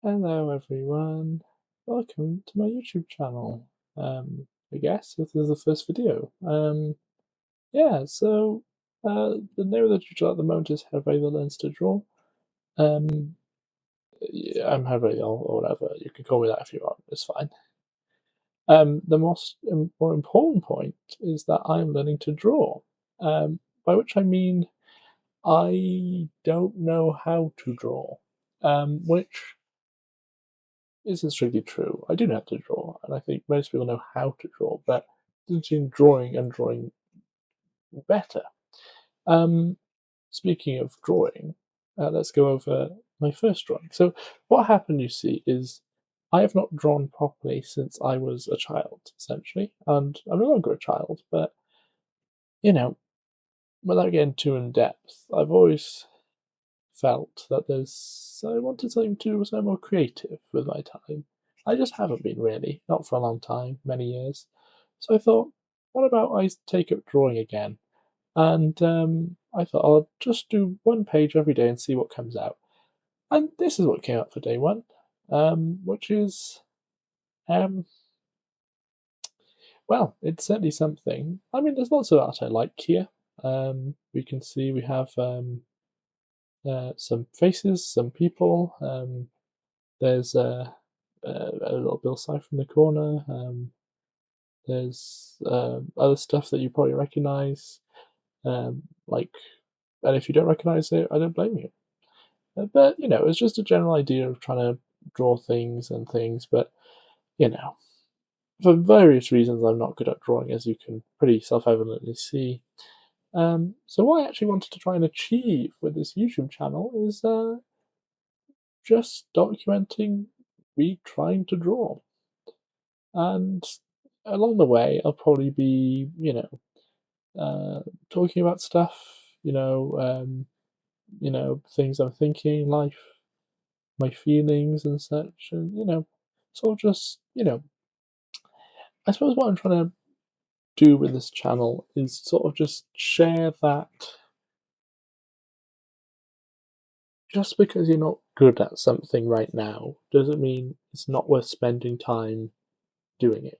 Hello everyone, welcome to my YouTube channel. I guess this is the first video. Yeah, so the name of the tutorial at the moment is How Raven Learns to Draw. Yeah, I'm Harry or whatever, you can call me that if you want, it's fine. The more important point is that I'm learning to draw, by which I mean I don't know how to draw, which isn't strictly true. I do know how to draw, and I think most people know how to draw, but between drawing and drawing better. Um, Speaking of drawing, let's go over my first drawing. So, what happened, you see, is I have not drawn properly since I was a child, essentially, and I'm no longer a child, but you know, without getting too in depth, I've always felt that I wanted something to do something more creative with my time. I just haven't been really, not for a long time, many years. So I thought, what about I take up drawing again? And I thought I'll just do one page every day and see what comes out. And this is what came out for day one, which is, um, well, it's certainly something. I mean, there's lots of art I like here. We can see we have some faces, some people. There's a little Bill Sy from the corner. There's other stuff that you probably recognise, like, and if you don't recognise it, I don't blame you. But you know, it's just a general idea of trying to draw things and things. But you know, for various reasons, I'm not good at drawing, as you can pretty self-evidently see. So what I actually wanted to try and achieve with this YouTube channel is just documenting me trying to draw. And along the way, I'll probably be, talking about stuff, things I'm thinking, life, my feelings and such, and sort of just, I suppose what I'm trying to do with this channel is sort of just share that. Just because you're not good at something right now doesn't mean it's not worth spending time doing it.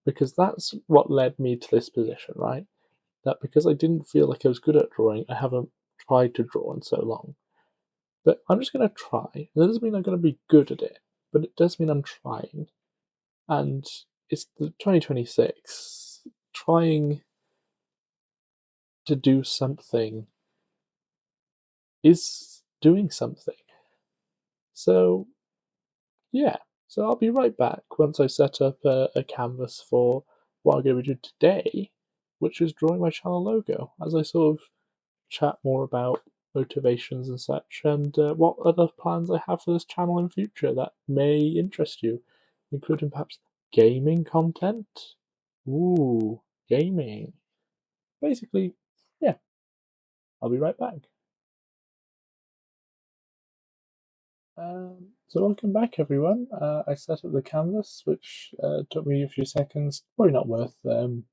Because that's what led me to this position, right? That because I didn't feel like I was good at drawing, I haven't tried to draw in so long. But I'm just going to try. That doesn't mean I'm going to be good at it, but it does mean I'm trying. And it's the 2026. Trying to do something is doing something. So, yeah. So I'll be right back once I set up a canvas for what I'm going to do today, which is drawing my channel logo, as I sort of chat more about motivations and such, and what other plans I have for this channel in future that may interest you, including perhaps gaming content. Ooh, gaming. Basically, yeah, I'll be right back. So welcome back, everyone. I set up the canvas, which took me a few seconds. Probably not worth. Did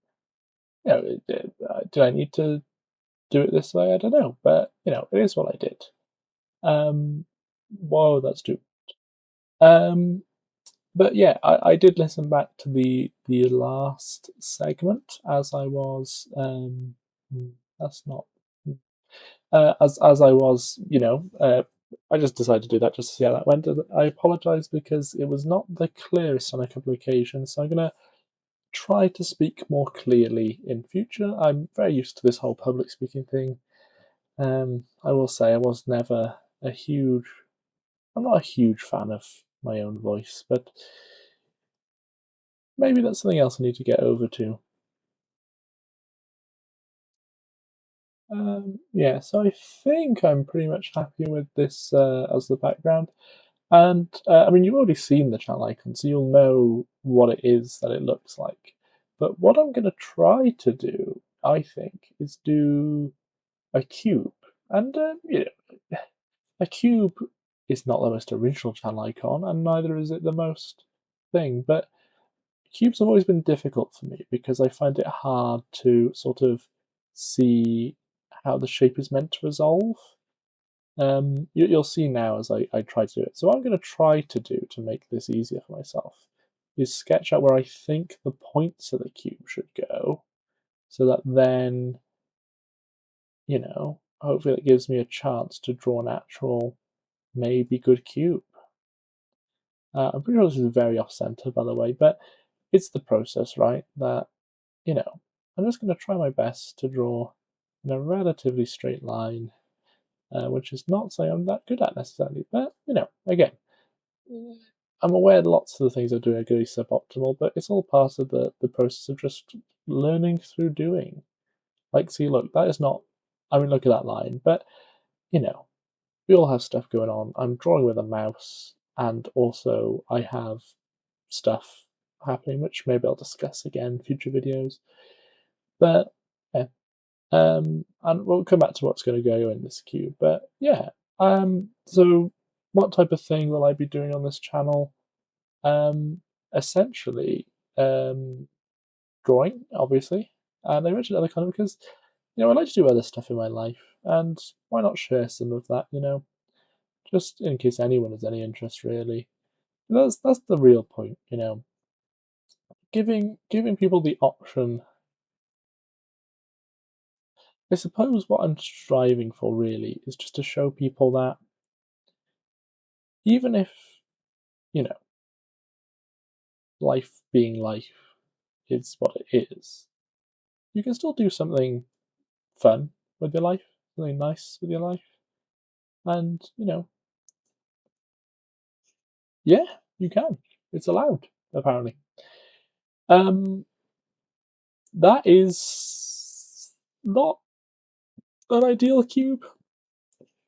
I need to do it this way? I don't know, but it is what I did. Whoa, that's too. Um, but yeah, I did listen back to the last segment as I was. That's not. As I was, I just decided to do that just to see how that went. I apologise because it was not the clearest on a couple of occasions, so I'm gonna try to speak more clearly in future. I'm very used to this whole public speaking thing. I will say I was never a huge. I'm not a huge fan of my own voice, but maybe that's something else I need to get over to. Yeah, so I think I'm pretty much happy with this as the background. And I mean, you've already seen the channel icon, so you'll know what it is that it looks like. But what I'm going to try to do, I think, is do a cube. And, a cube is not the most original channel icon, and neither is it the most thing. But cubes have always been difficult for me because I find it hard to sort of see how the shape is meant to resolve. You'll see now as I try to do it. So what I'm going to try to do to make this easier for myself is sketch out where I think the points of the cube should go, so that then, hopefully it gives me a chance to draw an actual, maybe good cube. I'm pretty sure this is very off-center, by the way, but it's the process, right? That, I'm just going to try my best to draw in a relatively straight line, which is not something I'm that good at necessarily, but, again, I'm aware lots of the things I do are going to be suboptimal, but it's all part of the process of just learning through doing. Like, see, look, that is not, look at that line, but, we all have stuff going on. I'm drawing with a mouse, and also I have stuff happening, which maybe I'll discuss again in future videos. But, yeah. And we'll come back to what's going to go in this cube. But, yeah. So, what type of thing will I be doing on this channel? Essentially, drawing, obviously, and I mentioned other content because I like to do other stuff in my life, and why not share some of that? Just in case anyone has any interest, really. That's the real point, giving people the option. I suppose what I'm striving for really is just to show people that even if life being life is what it is, you can still do something fun with your life, something nice with your life. And, yeah, you can. It's allowed, apparently. That is not an ideal cube.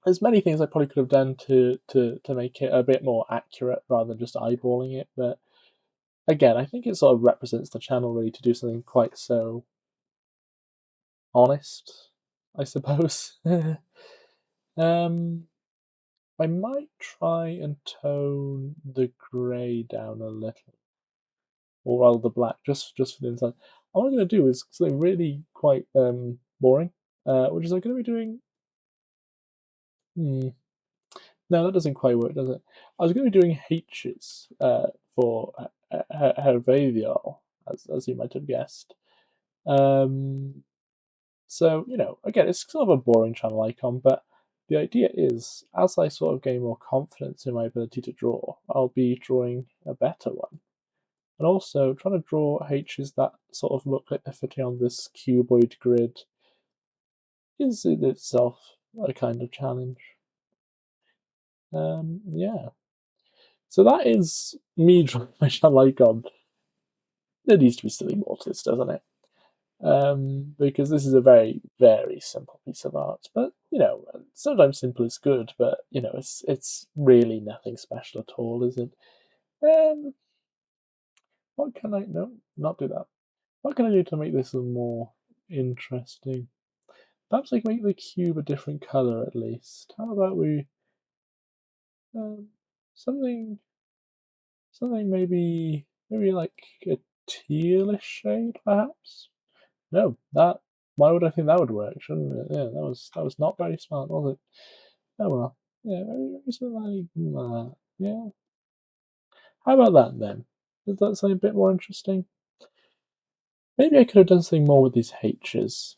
There's many things I probably could have done to make it a bit more accurate rather than just eyeballing it, but again, I think it sort of represents the channel really to do something quite so honest, I suppose. I might try and tone the grey down a little, or rather the black, just for the inside. What I'm going to do is something really quite boring, which is I'm going to be doing. No, that doesn't quite work, does it? I was going to be doing H's for Hervavial, as you might have guessed. So, again, it's sort of a boring channel icon, but the idea is, as I sort of gain more confidence in my ability to draw, I'll be drawing a better one. And also, trying to draw H's that sort of look like they're fitting on this cuboid grid is in itself a kind of challenge. Yeah. So that is me drawing my channel icon. There needs to be something more to this, doesn't it? Because this is a very, very simple piece of art. But sometimes simple is good. But it's really nothing special at all, is it? What can I? No, not do that. What can I do to make this more interesting? Perhaps I can make the cube a different color at least. How about we something maybe like a tealish shade, perhaps? No, that. Why would I think that would work? Shouldn't it? Yeah, that was not very smart, was it? Oh well. Yeah, maybe something like that. Yeah. How about that then? Is that something a bit more interesting? Maybe I could have done something more with these H's.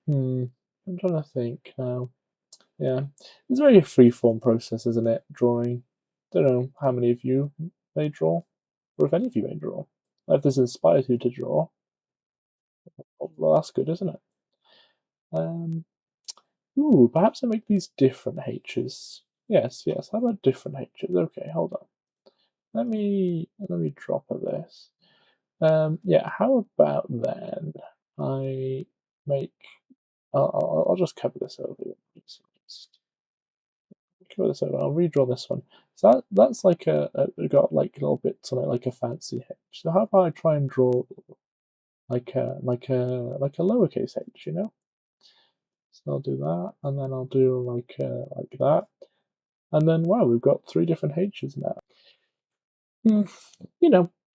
I'm trying to think now. Yeah, it's a very free-form process, isn't it? Drawing. Don't know how many of you may draw, or if any of you may draw. If this inspires you to draw, well, that's good, isn't it? Perhaps I make these different H's. Yes. How about different H's? Okay, hold on. Let me drop this. Yeah. How about then I make? I'll just cover this over. Just cover this over. I'll redraw this one. So that's like got like little bits on it, like a fancy H. So how about I try and draw like a lowercase h, So I'll do that, and then I'll do like that, and then wow, we've got 3 different H's now.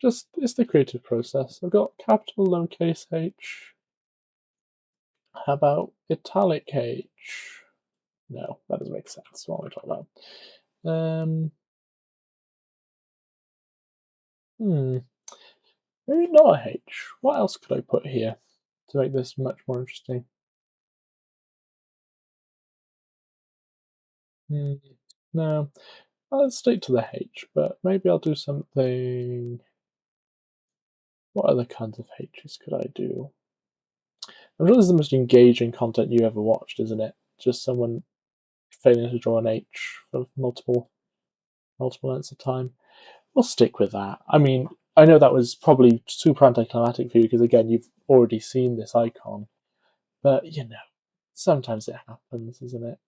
Just it's the creative process. I've got capital lowercase h. How about italic h? No, that doesn't make sense. What am I talking about? Maybe not a H. What else could I put here to make this much more interesting? No, I'll stick to the H, but maybe I'll do something. What other kinds of H's could I do? I'm sure this is the most engaging content you ever watched, isn't it? Just someone failing to draw an H for multiple lengths of time. We'll stick with that. I mean, I know that was probably super anticlimactic for you because again, you've already seen this icon, but you know, sometimes it happens, isn't it?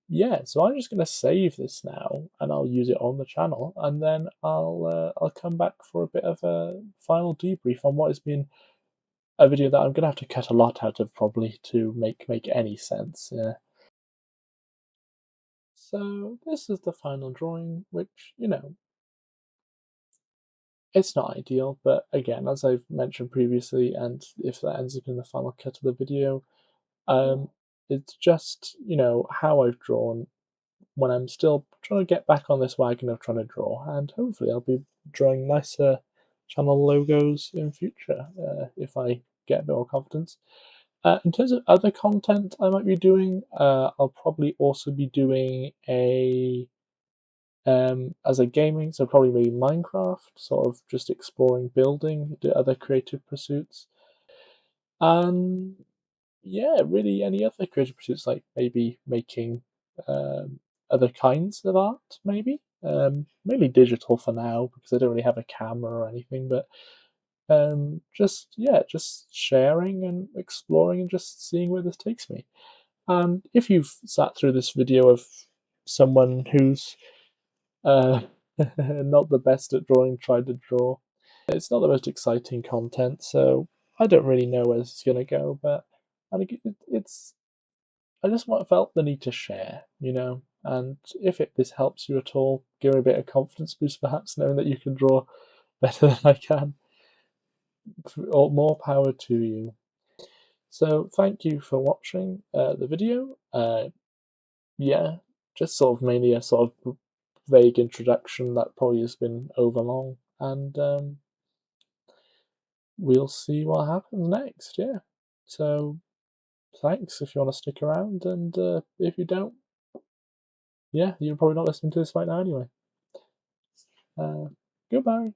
Yeah, so I'm just gonna save this now, and I'll use it on the channel, and then I'll come back for a bit of a final debrief on what has been a video that I'm gonna have to cut a lot out of probably to make any sense. Yeah. So this is the final drawing, which it's not ideal, but again, as I've mentioned previously, and if that ends up in the final cut of the video, it's just how I've drawn when I'm still trying to get back on this wagon of trying to draw, and hopefully I'll be drawing nicer channel logos in future if I get a bit more confidence. In terms of other content I might be doing, I'll probably also be doing as a gaming, so probably maybe Minecraft, sort of just exploring building, do other creative pursuits, and yeah, really any other creative pursuits like maybe making other kinds of art, maybe. Mainly digital for now because I don't really have a camera or anything, but just sharing and exploring and just seeing where this takes me. And if you've sat through this video of someone who's uh, not the best at drawing, tried to draw, it's not the most exciting content, so I don't really know where this is going to go, but I think it's I just felt the need to share, and if this helps you at all, give me a bit of confidence boost, perhaps knowing that you can draw better than I can. Or more power to you. So thank you for watching the video. Yeah, just sort of mainly a sort of vague introduction that probably has been overlong, and we'll see what happens next. Yeah. So thanks if you want to stick around, and if you don't, yeah, you're probably not listening to this right now anyway. Goodbye.